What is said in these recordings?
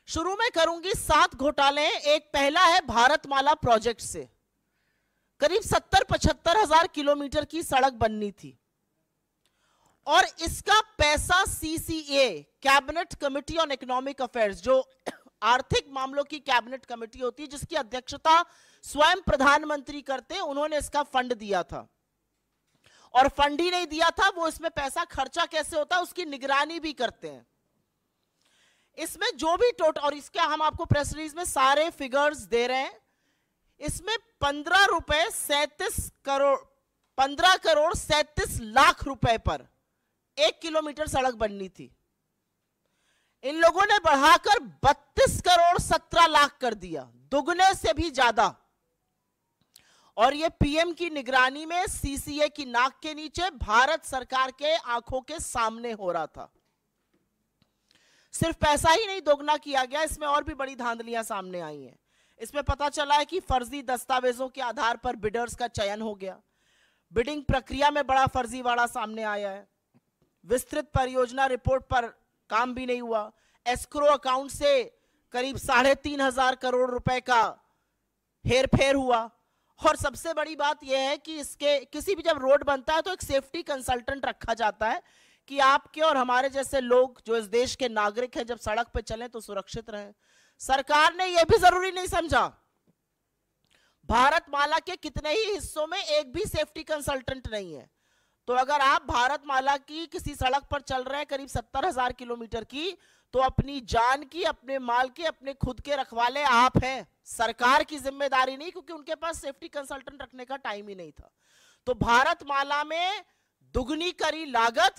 शुरू में करूंगी 7 घोटाले। एक पहला है भारतमाला प्रोजेक्ट से करीब 70-75 हजार किलोमीटर की सड़क बननी थी और इसका पैसा CCA, cabinet committee on economic affairs, जो आर्थिक मामलों की कैबिनेट कमेटी होती है जिसकी अध्यक्षता स्वयं प्रधानमंत्री करते हैं, उन्होंने इसका फंड दिया था। और फंड ही नहीं दिया था, वो इसमें पैसा खर्चा कैसे होता है उसकी निगरानी भी करते हैं। इसमें जो भी टोटल, और इसके हम आपको प्रेस रिलीज में सारे फिगर्स दे रहे हैं, इसमें 15 करोड़ 37 लाख रुपए पर 1 किलोमीटर सड़क बननी थी। इन लोगों ने बढ़ाकर 32 करोड़ 17 लाख कर दिया, दुगने से भी ज्यादा। और ये पीएम की निगरानी में सीसीए की नाक के नीचे भारत सरकार के आंखों के सामने हो रहा था। सिर्फ पैसा ही नहीं दोगुना किया गया, इसमें और भी बड़ी धांधलियां सामने आई हैं। इसमें पता चला है कि फर्जी दस्तावेजों के आधार पर बिडर्स का चयन हो गया, बिडिंग प्रक्रिया में बड़ा फर्जीवाड़ा सामने आया है, विस्तृत परियोजना रिपोर्ट पर काम भी नहीं हुआ, एस्क्रो अकाउंट से करीब 3,500 करोड़ रुपए का हेरफेर हुआ। और सबसे बड़ी बात यह है कि इसके किसी भी जब रोड बनता है तो एक सेफ्टी कंसल्टेंट रखा जाता है कि आपके और हमारे जैसे लोग जो इस देश के नागरिक हैं जब सड़क पे चलें तो सुरक्षित रहें। सरकार ने यह भी जरूरी नहीं समझा। भारतमाला के कितने ही हिस्सों में एक भी सेफ्टी कंसल्टेंट नहीं है। तो अगर आप भारतमाला की किसी सड़क पर चल रहे हैं करीब 70,000 किलोमीटर की, तो अपनी जान की, अपने माल के, अपने खुद के रखवाले आप हैं, सरकार की जिम्मेदारी नहीं, क्योंकि उनके पास सेफ्टी कंसल्टेंट रखने का टाइम ही नहीं था। तो भारतमाला में दुगनी करी लागत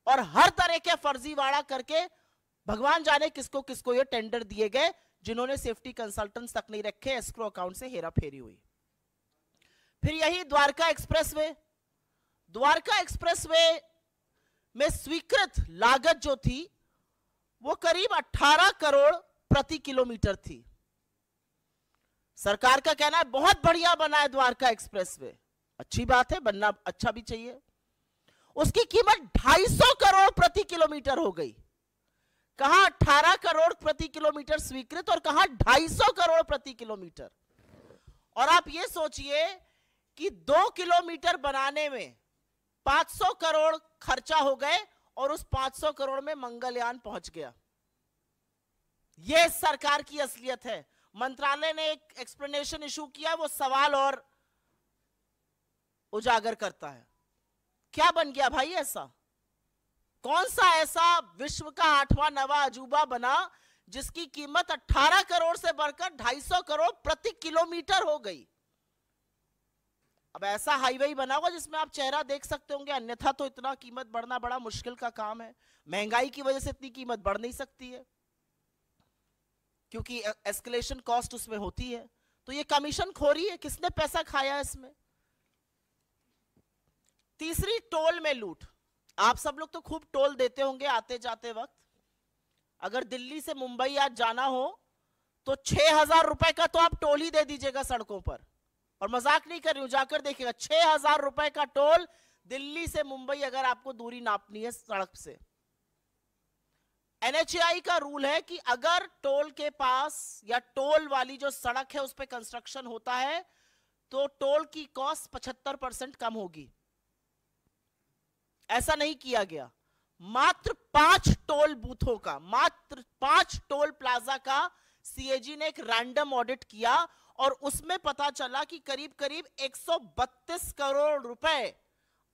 और हर तरह के फर्जीवाड़ा करके भगवान जाने किसको किसको ये टेंडर दिए गए, जिन्होंने सेफ्टी कंसल्टेंट्स तक नहीं रखे, एस्क्रो अकाउंट से हेराफेरी हुई। फिर यही द्वारका एक्सप्रेसवे में स्वीकृत लागत जो थी वो करीब 18 करोड़ प्रति किलोमीटर थी। सरकार का कहना है बहुत बढ़िया बना है द्वारका एक्सप्रेसवे, अच्छी बात है, बनना अच्छा भी चाहिए। उसकी कीमत 250 करोड़ प्रति किलोमीटर हो गई। कहां 18 करोड़ प्रति किलोमीटर स्वीकृत और कहां 250 करोड़ प्रति किलोमीटर। और आप ये सोचिए कि 2 किलोमीटर बनाने में 500 करोड़ खर्चा हो गए और उस 500 करोड़ में मंगलयान पहुंच गया। यह सरकार की असलियत है। मंत्रालय ने एक एक्सप्लेनेशन इशू किया, वो सवाल और उजागर करता है। क्या बन गया भाई ऐसा? कौन सा ऐसा विश्व का 8वां 9वां अजूबा बना जिसकी कीमत 18 करोड़ से बढ़कर 250 करोड़ प्रति किलोमीटर हो गई? अब ऐसा हाईवे बना होगा जिसमें आप चेहरा देख सकते होंगे, अन्यथा तो इतना कीमत बढ़ना बड़ा मुश्किल का काम है। महंगाई की वजह से इतनी कीमत बढ़ नहीं सकती है क्योंकि एस्केलेशन कॉस्ट उसमें होती है। तो ये कमीशन खोरी है, किसने पैसा खाया इसमें? तीसरी, टोल में लूट। आप सब लोग तो खूब टोल देते होंगे आते जाते वक्त। अगर दिल्ली से मुंबई आज जाना हो तो 6,000 रुपए का तो आप टोल ही दे दीजिएगा सड़कों पर, और मजाक नहीं कर रही हूं, जाकर देखिएगा 6,000 रुपए का टोल दिल्ली से मुंबई अगर आपको दूरी नापनी है सड़क से। एनएचएआई का रूल है कि अगर टोल के पास या टोल वाली जो सड़क है उस पर कंस्ट्रक्शन होता है तो टोल की कॉस्ट 75% कम होगी। ऐसा नहीं किया गया। मात्र 5 टोल बूथों का, मात्र 5 टोल प्लाजा का सीएजी ने एक रैंडम ऑडिट किया और उसमें पता चला कि करीब करीब 132 करोड़ रुपए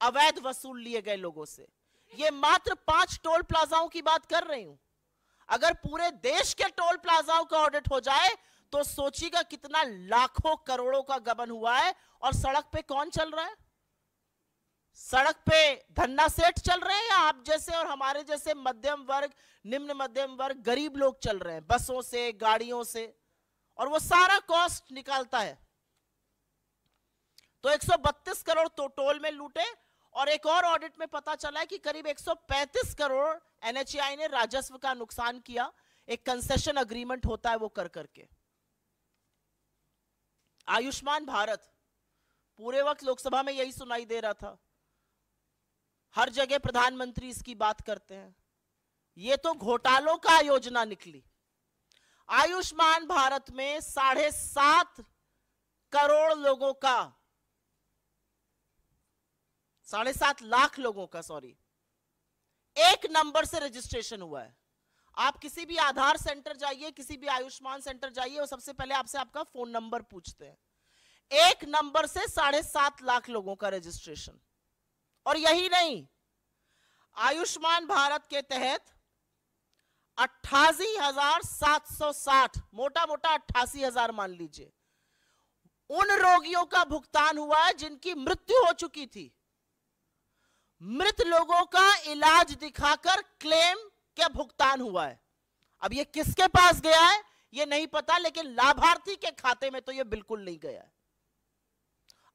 अवैध वसूल लिए गए लोगों से। ये मात्र 5 टोल प्लाजाओं की बात कर रही हूं। अगर पूरे देश के टोल प्लाजाओं का ऑडिट हो जाए तो सोचिएगा कितना लाखों करोड़ों का गबन हुआ है। और सड़क पे कौन चल रहा है? सड़क पे धन्ना सेठ चल रहे हैं या आप जैसे और हमारे जैसे मध्यम वर्ग, निम्न मध्यम वर्ग, गरीब लोग चल रहे हैं बसों से, गाड़ियों से, और वो सारा कॉस्ट निकालता है। तो 132 करोड़ तो टोल में लूटे। और एक और ऑडिट में पता चला है कि करीब 135 करोड़ एनएचएआई ने राजस्व का नुकसान किया। एक कंसेशन अग्रीमेंट होता है वो कर करके। आयुष्मान भारत, पूरे वक्त लोकसभा में यही सुनाई दे रहा था, हर जगह प्रधानमंत्री इसकी बात करते हैं। ये तो घोटालों का योजना निकली। आयुष्मान भारत में 7.5 करोड़ लोगों का, 7.5 लाख लोगों का, सॉरी, एक नंबर से रजिस्ट्रेशन हुआ है। आप किसी भी आधार सेंटर जाइए, किसी भी आयुष्मान सेंटर जाइए, वो सबसे पहले आपसे आपका फोन नंबर पूछते हैं। एक नंबर से 7.5 लाख लोगों का रजिस्ट्रेशन। और यही नहीं, आयुष्मान भारत के तहत 88,760, मोटा मोटा 88,000 मान लीजिए, उन रोगियों का भुगतान हुआ है जिनकी मृत्यु हो चुकी थी। मृत लोगों का इलाज दिखाकर क्लेम क्या भुगतान हुआ है। अब ये किसके पास गया है ये नहीं पता, लेकिन लाभार्थी के खाते में तो ये बिल्कुल नहीं गया है।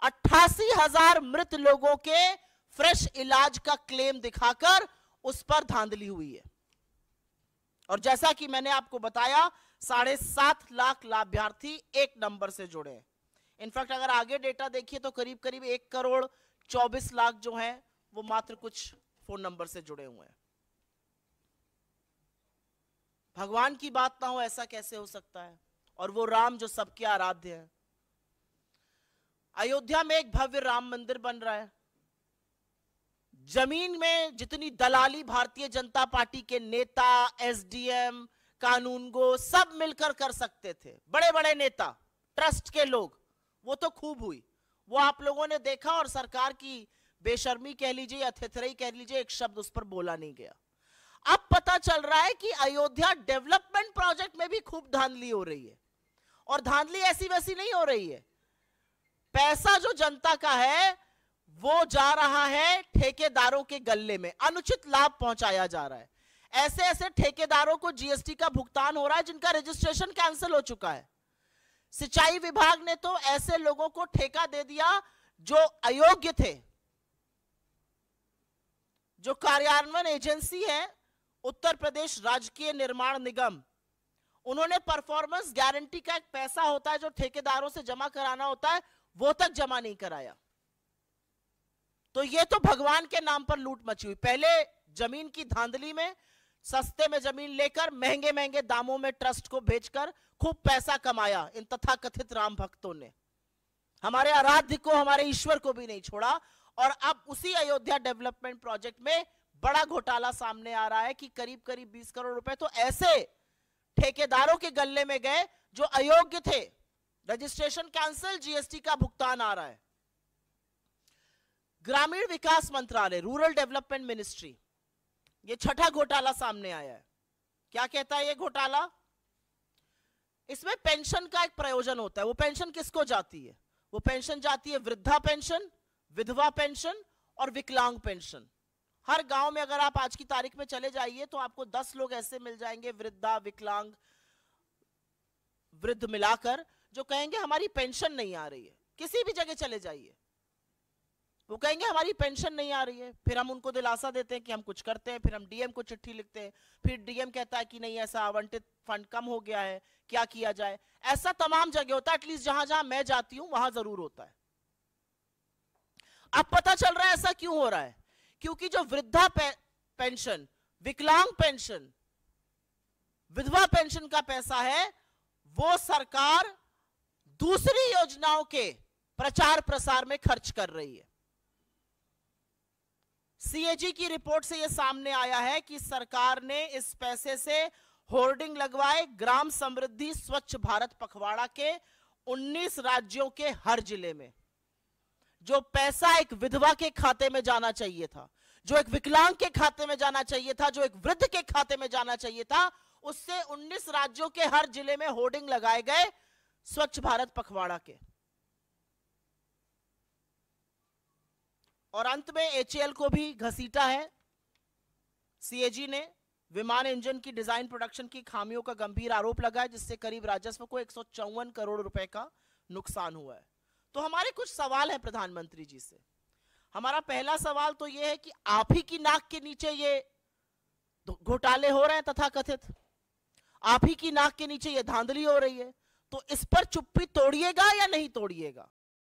88,000 मृत लोगों के फ्रेश इलाज का क्लेम दिखाकर उस पर धांधली हुई है। और जैसा कि मैंने आपको बताया, 7.5 लाख लाभार्थी एक नंबर से जुड़े हैं। इनफैक्ट अगर आगे डेटा देखिए तो करीब करीब 1,24 लाख जो हैं वो मात्र कुछ फोन नंबर से जुड़े हुए हैं। भगवान की बात ना हो ऐसा कैसे हो सकता है? और वो राम जो सबके आराध्य है। अयोध्या में एक भव्य राम मंदिर बन रहा है। जमीन में जितनी दलाली भारतीय जनता पार्टी के नेता, एसडीएम, कानूनगो सब मिलकर कर सकते थे, बड़े बड़े नेता, ट्रस्ट के लोग, वो तो खूब हुई, वो आप लोगों ने देखा। और सरकार की बेशर्मी कह लीजिए या थेथराई कह लीजिए, एक शब्द उस पर बोला नहीं गया। अब पता चल रहा है कि अयोध्या डेवलपमेंट प्रोजेक्ट में भी खूब धांधली हो रही है। और धांधली ऐसी वैसी नहीं हो रही है। पैसा जो जनता का है वो जा रहा है ठेकेदारों के गल्ले में, अनुचित लाभ पहुंचाया जा रहा है। ऐसे ऐसे ठेकेदारों को जीएसटी का भुगतान हो रहा है जिनका रजिस्ट्रेशन कैंसिल हो चुका है। सिंचाई विभाग ने तो ऐसे लोगों को ठेका दे दिया जो अयोग्य थे। जो कार्यान्वयन एजेंसी है उत्तर प्रदेश राजकीय निर्माण निगम, उन्होंने परफॉर्मेंस गारंटी का एक पैसा होता है जो ठेकेदारों से जमा कराना होता है, वो तक जमा नहीं कराया। तो ये तो भगवान के नाम पर लूट मची हुई। पहले जमीन की धांधली में सस्ते में जमीन लेकर महंगे महंगे दामों में ट्रस्ट को बेचकर खूब पैसा कमाया इन तथाकथित राम भक्तों ने। हमारे आराध्य को, हमारे ईश्वर को भी नहीं छोड़ा। और अब उसी अयोध्या डेवलपमेंट प्रोजेक्ट में बड़ा घोटाला सामने आ रहा है कि करीब करीब 20 करोड़ रुपए तो ऐसे ठेकेदारों के गल्ले में गए जो अयोग्य थे। रजिस्ट्रेशन कैंसिल, जीएसटी का भुगतान आ रहा है। ग्रामीण विकास मंत्रालय, रूरल डेवलपमेंट मिनिस्ट्री, ये छठा घोटाला सामने आया है। क्या कहता है ये घोटाला? इसमें पेंशन का एक प्रयोजन होता है। वो पेंशन किसको जाती है? वो पेंशन जाती है वृद्धा पेंशन, विधवा पेंशन और विकलांग पेंशन। हर गांव में अगर आप आज की तारीख में चले जाइए तो आपको 10 लोग ऐसे मिल जाएंगे, वृद्धा, विकलांग, वृद्ध मिलाकर, जो कहेंगे हमारी पेंशन नहीं आ रही है। किसी भी जगह चले जाइए, वो कहेंगे हमारी पेंशन नहीं आ रही है। फिर हम उनको दिलासा देते हैं कि हम कुछ करते हैं, फिर हम डीएम को चिट्ठी लिखते हैं, फिर डीएम कहता है कि नहीं ऐसा आवंटित फंड कम हो गया है, क्या किया जाए। ऐसा तमाम जगह होता है, एटलीस्ट जहां जहां मैं जाती हूं वहां जरूर होता है। अब पता चल रहा है ऐसा क्यों हो रहा है? क्योंकि जो वृद्धा पेंशन, विकलांग पेंशन, विधवा पेंशन का पैसा है वो सरकार दूसरी योजनाओं के प्रचार प्रसार में खर्च कर रही है। सीएजी की रिपोर्ट से यह सामने आया है कि सरकार ने इस पैसे से होर्डिंग लगवाए ग्राम समृद्धि स्वच्छ भारत पखवाड़ा के 19 राज्यों के हर जिले में। जो पैसा एक विधवा के खाते में जाना चाहिए था, जो एक विकलांग के खाते में जाना चाहिए था, जो एक वृद्ध के खाते में जाना चाहिए था, उससे 19 राज्यों के हर जिले में होर्डिंग लगाए गए स्वच्छ भारत पखवाड़ा के। और अंत में एचएएल को भी घसीटा है सीएजी ने। विमान इंजन की डिजाइन प्रोडक्शन की खामियों का गंभीर आरोप लगा है, जिससे करीब राजस्व को 154 करोड़ रुपए का नुकसान हुआ है। तो हमारे कुछ सवाल है प्रधानमंत्री जी से। हमारा पहला सवाल तो यह है कि आप ही की नाक के नीचे ये घोटाले हो रहे हैं तथाकथित, आप ही की नाक के नीचे ये धांधली हो रही है, तो इस पर चुप्पी तोड़िएगा या नहीं तोड़िएगा?